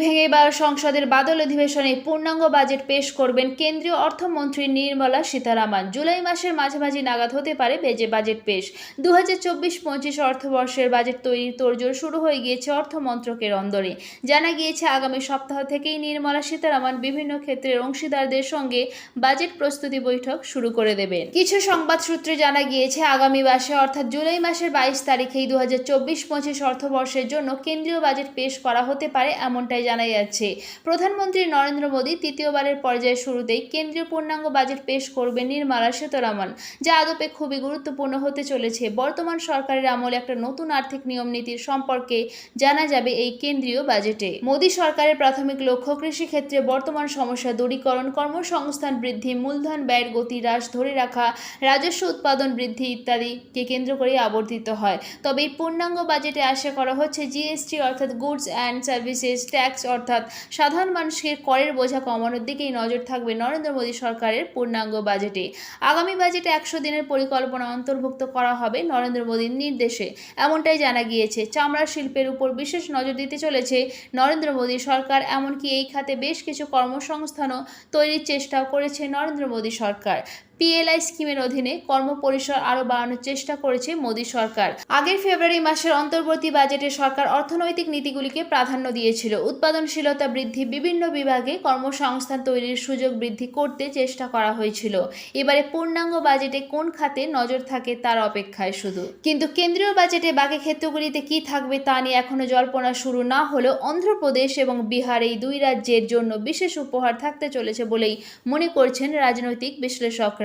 ভেঙে এবার সংসদের বাদল অধিবেশনে পূর্ণাঙ্গ বাজেট পেশ করবেন কেন্দ্রীয় অর্থমন্ত্রী নির্মলা সীতারামন। জুলাই মাসের মাঝামাঝি নাগাদ হতে পারে বাজেট পেশ। 2024-25 অর্থবর্ষের বাজেট তৈরির তোড়জোড় শুরু হয়ে গিয়েছে অর্থ মন্ত্রকের অন্দরে। জানা গিয়েছে আগামী সপ্তাহ থেকেই নির্মলা সীতারামন বিভিন্ন ক্ষেত্রের অংশীদারদের সঙ্গে বাজেট প্রস্তুতি বৈঠক শুরু করে দেবেন। কিছু সংবাদ সূত্রে জানা গিয়েছে আগামী মাসে অর্থাৎ জুলাই মাসের 22 তারিখেই 2024-25 অর্থবর্ষের জন্য কেন্দ্রীয় বাজেট পেশ করা হতে পারে, এমনটাই জানা যাচ্ছে। প্রধানমন্ত্রী নরেন্দ্র মোদী তৃতীয়বারের পর্যায়ে শুরুতেই কেন্দ্রীয় পূর্ণাঙ্গ বাজেট পেশ করবেন নির্মলা সীতারামন, যা আদপে খুবই গুরুত্বপূর্ণ হতে চলেছে। বর্তমান সরকারের আমলে একটা নতুন আর্থিক নিয়ম নীতির সম্পর্কে জানা যাবে এই কেন্দ্রীয় বাজেটে। মোদী সরকারের প্রাথমিক লক্ষ্য কৃষিক্ষেত্রে বর্তমান সমস্যা দূরীকরণ, কর্মসংস্থান বৃদ্ধি, মূলধন ব্যয়ের গতি হ্রাস ধরে রাখা, রাজস্ব উৎপাদন বৃদ্ধি ইত্যাদিকে কেন্দ্র করে আবর্তিত হয়। তবে এই পূর্ণাঙ্গ বাজেটে আশা করা হচ্ছে জিএসটি অর্থাৎ গুডস অ্যান্ড সার্ভিসেস ট্যাক্স অর্থাৎ সাধারণ মানুষের করের বোঝা কমানোর দিকেই নজর থাকবে নরেন্দ্র মোদী সরকারের পূর্ণাঙ্গ বাজেটে। আগামী বাজেটে 100 দিনের পরিকল্পনা অন্তর্ভুক্ত করা হবে নরেন্দ্র মোদীর নির্দেশে, এমনটাই জানা গিয়েছে। চামড়া শিল্পের উপর বিশেষ নজর দিতে চলেছে নরেন্দ্র মোদী সরকার, এমনকি এই খাতে বেশ কিছু কর্মসংস্থানও তৈরির চেষ্টাও করেছে নরেন্দ্র মোদী সরকার। পিএলআই স্কিমের অধীনে কর্মপরিসর আরও বাড়ানোর চেষ্টা করেছে মোদী সরকার। আগের ফেব্রুয়ারি মাসের অন্তর্বর্তী বাজেটে সরকার অর্থনৈতিক নীতিগুলিকে প্রাধান্য দিয়েছিল। উৎপাদনশীলতা বৃদ্ধি, বিভিন্ন বিভাগে কর্মসংস্থান তৈরির সুযোগ বৃদ্ধি করতে চেষ্টা করা হয়েছিল। এবারে পূর্ণাঙ্গ বাজেটে কোন খাতে নজর থাকে তার অপেক্ষায় শুধু। কিন্তু কেন্দ্রীয় বাজেটে বাকি ক্ষেত্রগুলিতে কি থাকবে তা নিয়ে এখনো জল্পনা শুরু না হলেও অন্ধ্রপ্রদেশ এবং বিহার এই দুই রাজ্যের জন্য বিশেষ উপহার থাকতে চলেছে বলেই মনে করছেন রাজনৈতিক বিশ্লেষকরা।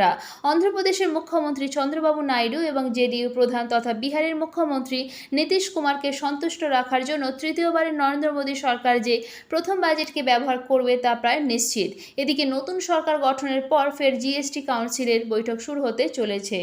অন্ধ্রপ্রদেশের মুখ্যমন্ত্রী চন্দ্রবাবু নাইডু এবং জেডিইউ প্রধান তথা বিহারের মুখ্যমন্ত্রী নীতিশ কুমারকে সন্তুষ্ট রাখার জন্য তৃতীয়বারের নরেন্দ্র মোদী সরকার যে প্রথম বাজেটকে ব্যবহার করবে তা প্রায় নিশ্চিত। এদিকে নতুন সরকার গঠনের পর ফের জিএসটি কাউন্সিলের বৈঠক শুরু হতে চলেছে।